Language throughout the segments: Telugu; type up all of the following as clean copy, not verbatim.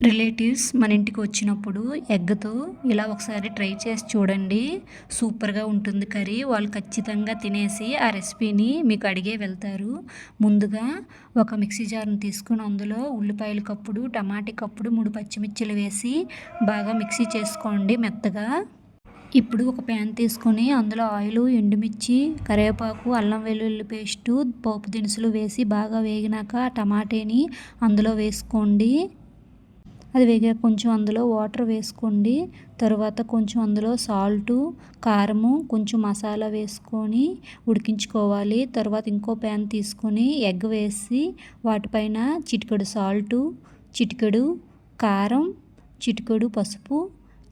రిలేటివ్స్ మన ఇంటికి వచ్చినప్పుడు ఎగ్‌తో ఇలా ఒకసారి ట్రై చేసి చూడండి. సూపర్‌గా ఉంటుంది కర్రీ. వాళ్ళు ఖచ్చితంగా తినేసి ఆ రెసిపీని మీకు అడిగే వెళ్తారు. ముందుగా ఒక మిక్సీ జార్‌ని తీసుకొని అందులో ఉల్లిపాయల కప్పుడు, టమాటా కప్పుడు, 3 పచ్చిమిర్చిలు వేసి బాగా మిక్సీ చేసుకోండి మెత్తగా. ఇప్పుడు ఒక ప్యాన్ తీసుకొని అందులో ఆయిలు, ఎండుమిర్చి, కరివేపాకు, అల్లం వెల్లుల్లి పేస్టు, పోపు దినుసులు వేసి బాగా వేగినాక ఆ టమాటాని అందులో వేసుకోండి. అది వేగాక కొంచెం అందులో వాటర్ వేసుకోండి. తరువాత కొంచెం అందులో సాల్టు, కారము, కొంచెం మసాలా వేసుకొని ఉడికించుకోవాలి. తర్వాత ఇంకో ప్యాన్ తీసుకొని ఎగ్ వేసి వాటిపైన చిటికెడు సాల్టు, చిటికెడు కారం, చిటికెడు పసుపు,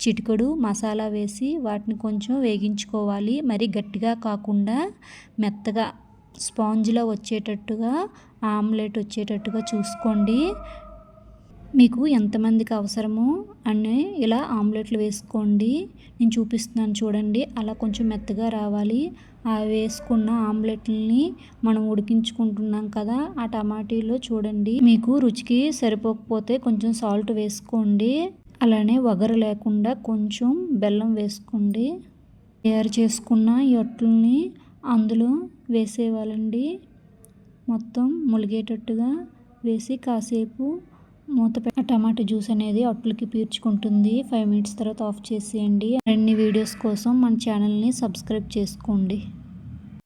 చిటికెడు మసాలా వేసి వాటిని కొంచెం వేగించుకోవాలి. మరి గట్టిగా కాకుండా మెత్తగా స్పాంజ్‌లా వచ్చేటట్టుగా ఆమ్లెట్ వచ్చేటట్టుగా చూసుకోండి. మీకు ఎంతమందికి అవసరమో అన్ని ఇలా ఆమ్లెట్లు వేసుకోండి. నేను చూపిస్తున్నాను చూడండి. అలా కొంచెం మెత్తగా రావాలి. ఆ వేసుకున్న ఆమ్లెట్లని మనం ఉడికించుకుంటున్నాం కదా, ఆ టమాటీలో చూడండి. మీకు రుచికి సరిపోకపోతే కొంచెం సాల్ట్ వేసుకోండి. అలానే వగరు లేకుండా కొంచెం బెల్లం వేసుకోండి. తయారు చేసుకున్న ఈ అట్లని అందులో వేసేయాలండి. మొత్తం ములిగేటట్టుగా వేసి కాసేపు టమాటా జ్యూస్ అనేది అట్లకి పీల్చుకుంటుంది. 5 మినిట్స్ తర్వాత ఆఫ్ చేసేయండి. మరిన్ని వీడియోస్ కోసం మన ఛానల్ని సబ్స్క్రైబ్ చేసుకోండి.